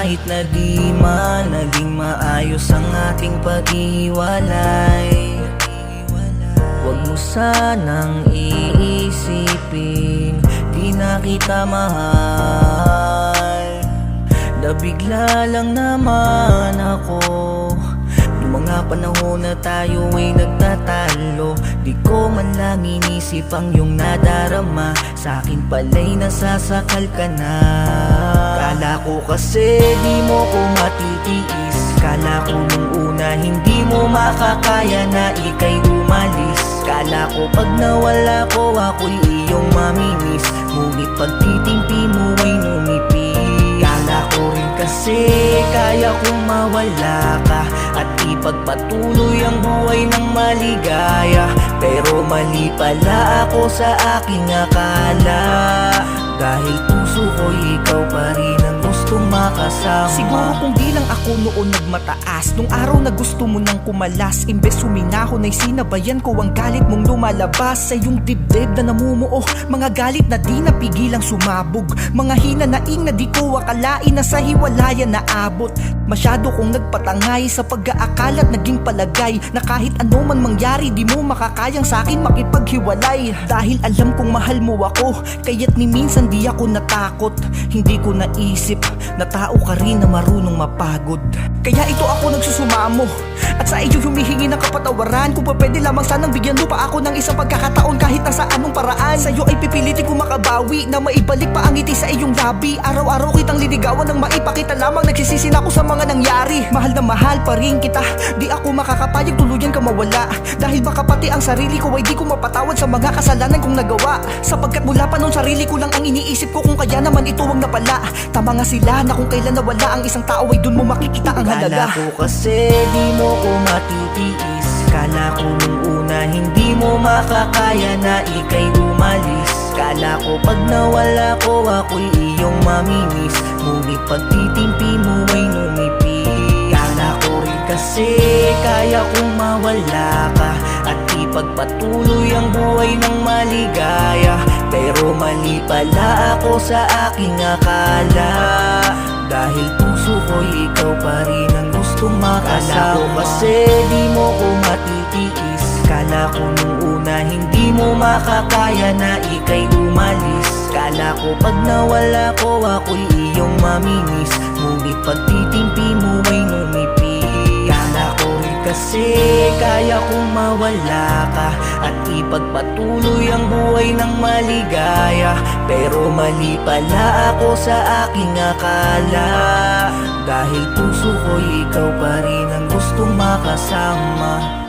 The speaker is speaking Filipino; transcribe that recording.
Kahit na di man naging maayos ang ating paghiwalay, huwag mo sanang iisipin di na kita mahal. Nabigla lang naman ako nung mga panahon na tayo ay nagtatalo. Di ko man lang inisip ang iyong nadarama, sa akin pala'y nasasakal ka na. Kala ko kasi di mo ko matitiis, kala ko nung una hindi mo makakaya na ika'y umalis. Kala ko pag nawala ko ako'y iyong mamimiss, ngunit pagtitimpi mo ay numipis. Kala ko rin kasi kaya kong mawala ka at ipagpatuloy ang buhay ng maligaya, pero mali pala ako sa aking akala. Dahil puso ko'y ikaw pa rin ang gustong makasama. Siguro kung di lang ako noon nagmataas, nung araw na gusto mo nang kumalas, imbes huminahon ay sinabayan ko ang galit mong lumalabas sa iyong dibdib na namumuo. Mga galit na di napigilang sumabog, mga hinanaing na di ko akalain na sa hiwalayan naabot. Masyado kong nagpatangay sa pag-aakala at naging palagay na kahit ano man mangyari di mo makakayang sa akin makipaghiwalay. Dahil alam kong mahal mo ako, kaya't ni minsan di ako natakot. Hindi ko naisip na tao ka rin na marunong mapagod. Kaya ito ako nagsusumamo at sa iyo humihingi ng kapatawaran. Kung pa pwede lamang sanang bigyan mo pa ako ng isang pagkakataon kahit na sa anong paraan. Sa iyo ay pipilitin ko makabawi na maibalik pa ang ngiti sa iyong labi. Araw-araw kitang liligawan ng maipakita lamang nagsisisi na ako sa mga nangyari. Mahal na mahal pa rin kita, di ako makakapayag tuluyan ka mawala. Dahil baka pati ang sarili ko ay di ko mapatawad sa mga kasalanan kong nagawa. Sapagkat mula pa noon sarili ko lang ang iniisip ko, kung kaya naman ito wag na pala. Tama nga sila na kung kailan nawala ang isang tao ay dun mo makikita ang halaga. Kala ko kasi di mo ko matitiis, kala ko nung una hindi mo makakaya na ika'y umalis. Kala ko pag nawala ko ako'y iyong mamimiss, ngunit pagtitimpi mo ay numipis. Kala ko rin kasi kaya kong mawala ka at ipagpatuloy ang buhay ng maligaya, pero mali pala ako sa aking akala. Dahil puso ko'y ikaw pa rin ang gustong makasama. Kala ko kasi di mo ko matitiis, kala ko nung una hindi mo makakaya na ika'y umalis. Kala ko pag nawala ko ako'y iyong mamimiss, ngunit pagtitimpi mo ay numipis. Kala ko rin kasi kaya kong mawala ka at ipagpatuloy ang buhay ng maligaya, pero mali pala ako sa aking akala. Dahil puso ko'y ikaw pa rin ang gustong makasama.